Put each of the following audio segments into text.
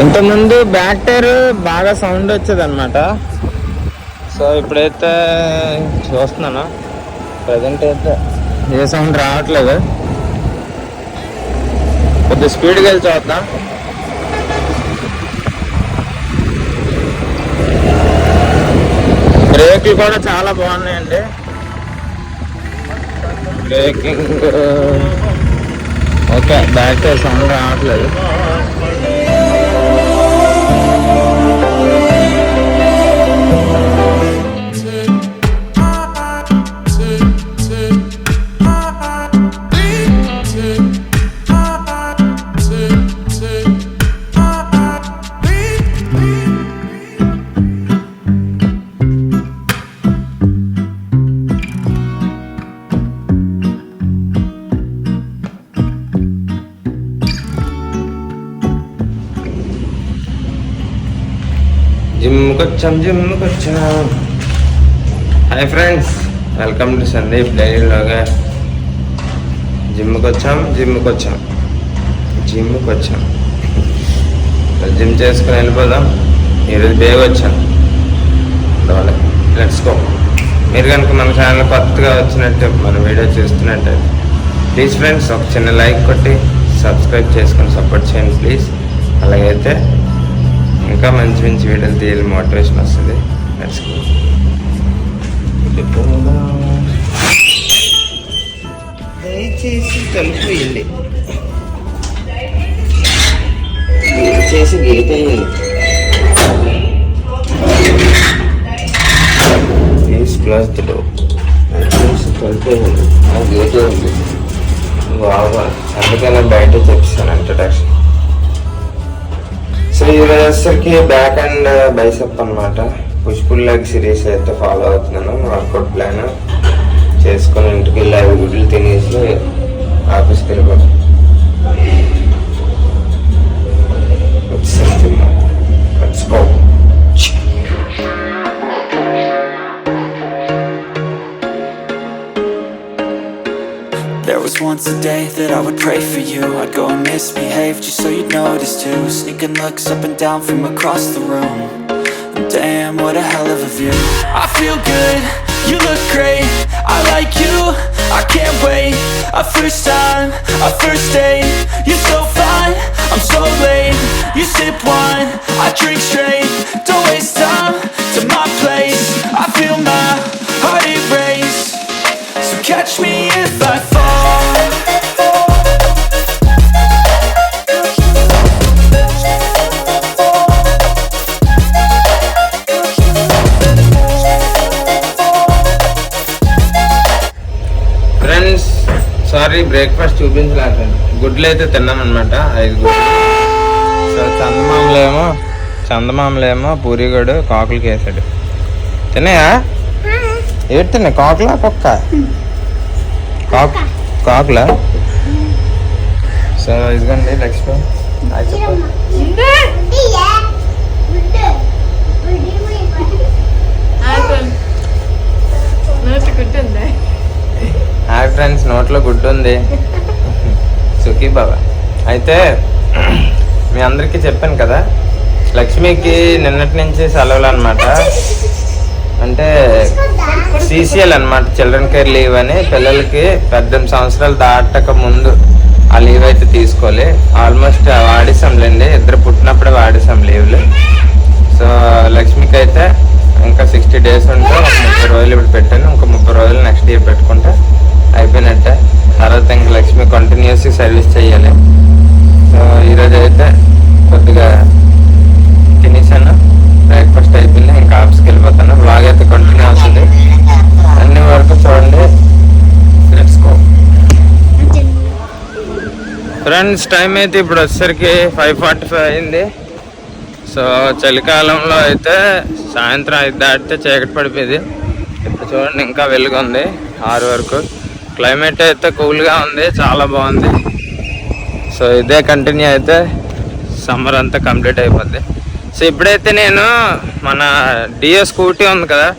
ఇంతకుముందు back tyre బాగా sound వచ్చేది అనమాట. సో ఇప్పుడైతే చూస్తున్నాను, ప్రజెంట్ అయితే ఏ సౌండ్ రావట్లేదు. కొద్దిగా స్పీడ్గా వెళ్ళి చూద్దాం. బ్రేక్లు కూడా చాలా బాగున్నాయండి. Braking okay, back tyre sound రావట్లేదు. జిమ్కి వచ్చాం. Hi friends, welcome to Sandeep daily లాగా. జిమ్కి వచ్చాం. జిమ్ చేసుకుని వెళ్ళిపోదాం. ఈరోజు బేగా వచ్చాను. Let's go. మీరు కనుక మన ఛానల్ కొత్తగా వచ్చినట్టు మన వీడియో చూస్తున్నట్టయితే ప్లీజ్ ఫ్రెండ్స్ ఒక చిన్న లైక్ కొట్టి సబ్స్క్రైబ్ చేసుకొని సపోర్ట్ చేయండి ప్లీజ్. అలాగైతే ఇంకా మంచి మంచి వీడియోలు తీయాలి, మోటివేషన్ వస్తుంది. Let's go. దయచేసి తలుపు వేయండి, దయచేసి గేట్ వేయండి. Please close the door. దయచేసి తలుపు వేయండి, గేట్ వేయండి. బాగా అందుకనే బయట చెప్పాను ఇంట్రడక్షన్. సో ఈరోజు వచ్చేసరికి బ్యాక్ అండ్ బైసెప్ అనమాట. పుష్ పుల్ లెగ్ సిరీస్ అయితే ఫాలో అవుతున్నాను. వర్కౌట్ ప్లాన్ చేసుకొని ఇంటికి వెళ్ళి 5 గుడ్లు తినేసి ఆఫీస్కి వెళ్ళిపోతాను. There was once a day that I would pray for you. I'd go and misbehave just so you'd notice too. Sneaking looks up and down from across the room. And damn, what a hell of a view. I feel good, you look great, I like you, I can't wait. A first time, a first date, you're so fine, I'm so late. You sip wine, I drink straight. Don't waste time to my place. I feel my heart erase. So catch me if I fall. Friends sorry, breakfast చూపించలేదండి. గుడ్లు అయితే తిన్నామన్నమాట, 5 గుడ్లు. So చందమామలేమో పూరిగడు కాకులకి వేసాడు. తిన్నాయా? ఏడు తిన్నాయి? కాకులా కుక్క? కాకులా? So ఇదిగోండి Lakshmi. Hi friends, నోట్లో గుడ్డు ఉంది. సుఖీ బాబా. అయితే మీ అందరికీ చెప్పాను కదా, లక్ష్మికి నిన్నటి నుంచి సెలవులు అనమాట. అంటే CCL అనమాట, చిల్డ్రన్ కేర్ లీవ్ అని. పిల్లలకి 18 సంవత్సరాలు దాటక ముందు ఆ లీవ్ అయితే తీసుకోవాలి. ఆల్మోస్ట్ వాడేసాంలేండి, 2 పుట్టినప్పుడే వాడేసాం లీవ్లు. సో లక్ష్మికి అయితే ఇంకా 60 డేస్ ఉంటే 30 రోజులు ఇప్పుడు పెట్టాను. ఇంకా 30 రోజులు నెక్స్ట్ ఇయర్ పెట్టుకుంటే అయిపోయినట్టే. తర్వాత ఇంక లక్ష్మి కంటిన్యూస్గా సర్వీస్ చేయాలి. సో ఈరోజు అయితే కొద్దిగా తినేసాను, బ్రేక్ఫాస్ట్ అయిపోయింది. ఇంకా ఆఫీస్కి వెళ్ళిపోతాను. బ్లాగ్ అయితే కంటిన్యూ అవుతుంది, అన్ని వరకు చూడండి. Let's go. ఫ్రెండ్స్ టైం అయితే ఇప్పుడు వచ్చేసరికి 5:45 అయింది. సో చలికాలంలో అయితే సాయంత్రం 5 దాటితే చీకటి పడిపోయింది. ఇప్పుడు చూడండి ఇంకా వెలుగు ఉంది 6 వరకు. క్లైమేట్ అయితే కూల్గా ఉంది, చాలా బాగుంది. సో ఇదే కంటిన్యూ అయితే సమ్మర్ అంతా కంప్లీట్ అయిపోద్ది. సో ఇప్పుడైతే నేను మన డియో స్కూటీ ఉంది కదా,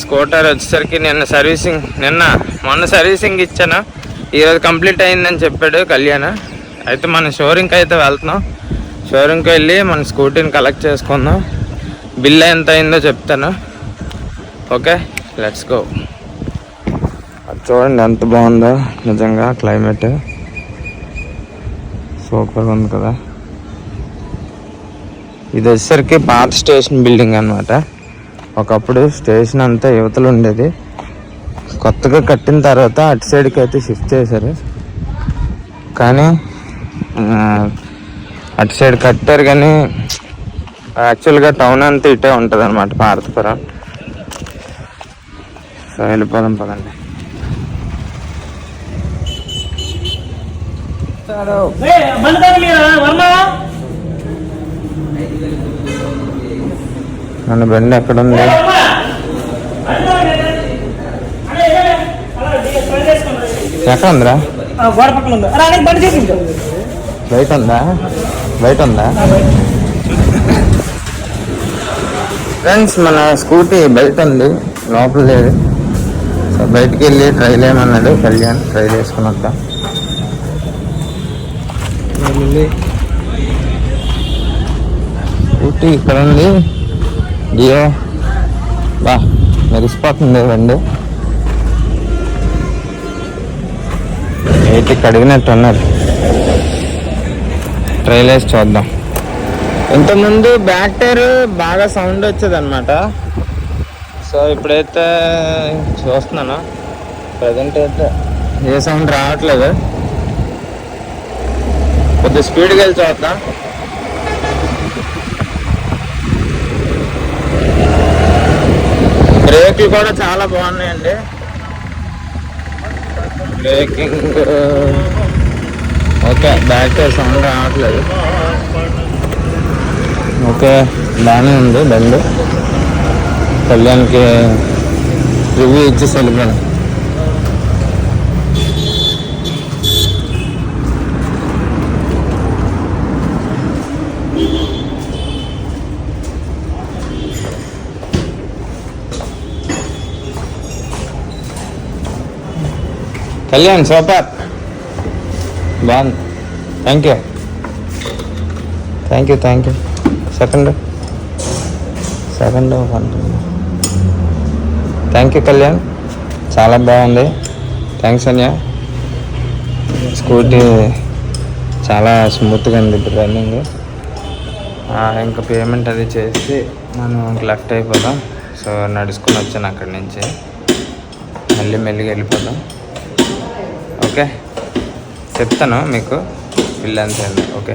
స్కూటర్ వచ్చేసరికి మొన్న సర్వీసింగ్ ఇచ్చాను. ఈరోజు కంప్లీట్ అయిందని చెప్పాడు కళ్యాణ్. అయితే మన షోరూమ్కి అయితే వెళ్తున్నాం. షోరూమ్కి వెళ్ళి మన స్కూటీని కలెక్ట్ చేసుకుందాం. బిల్ ఎంత అయిందో చెప్తాను. Okay, let's go. చూడండి ఎంత బాగుందో నిజంగా, క్లైమేట్ సూపర్గా ఉంది కదా. ఇది వచ్చేసరికి పాత స్టేషన్ బిల్డింగ్ అన్నమాట. ఒకప్పుడు స్టేషన్ అంతా యువతలు ఉండేది, కొత్తగా కట్టిన తర్వాత అటు సైడ్కి అయితే షిఫ్ట్ చేశారు. కానీ అటు సైడ్ కట్టారు కానీ యాక్చువల్గా టౌన్ అంతా ఇటే ఉంటుంది అనమాట, పార్తపురం. సో వెళ్ళిపోదాం పదండి. మన బండి ఎక్కడుంది? ఎక్కడ ఉందిరా? బయట ఉందా? బయట ఉందా? ఫ్రెండ్స్, మన స్కూటీ బయట ఉంది, లోపల లేదు. సో బయటికి వెళ్ళి ట్రైల్ ఏమన్నాడు కళ్యాణ్, ట్రైల్ వేసుకుని వద్దాం. స్కూటీ ఇక్కడ ఉంది. జియో బా మెరిసిపోతుంది బండి. ఏంటి కడిగినట్టు ఉన్నారు. ట్రైల్ వేసి చూద్దాం. ఇంతకుముందు బ్యాక్ టైర్ బాగా సౌండ్ వచ్చేది అనమాట. సో ఇప్పుడైతే చూస్తున్నాను, ప్రజెంట్ అయితే ఏ సౌండ్ రావట్లేదు. కొద్దిగా స్పీడ్గా వెళ్ళి చూద్దాం. బ్రేక్లు కూడా చాలా బాగున్నాయండి. Braking okay, back tyre sound రావట్లేదు. ఓకే, బాగానే ఉంది బండి. కళ్యాణ్కి రివ్యూ ఇచ్చేసి వెళ్ళిపోయాను. కళ్యాణ్ సూపర్, బాగుంది. Thank you thank you thank you. Second thank you Kalyan, చాలా బాగుంది. థ్యాంక్స్ అన్య. స్కూటీ చాలా స్మూత్గా ఉంది ఇప్పుడు రన్నింగ్. ఇంకా పేమెంట్ అది చేసి మనం లెఫ్ట్ అయిపోదాం. సో నడుచుకుని వచ్చాను అక్కడి నుంచి, మళ్ళీ మెల్లిగా వెళ్ళిపోదాం. ఓకే, చెప్తాను మీకు బిల్ ఎంత. ఓకే.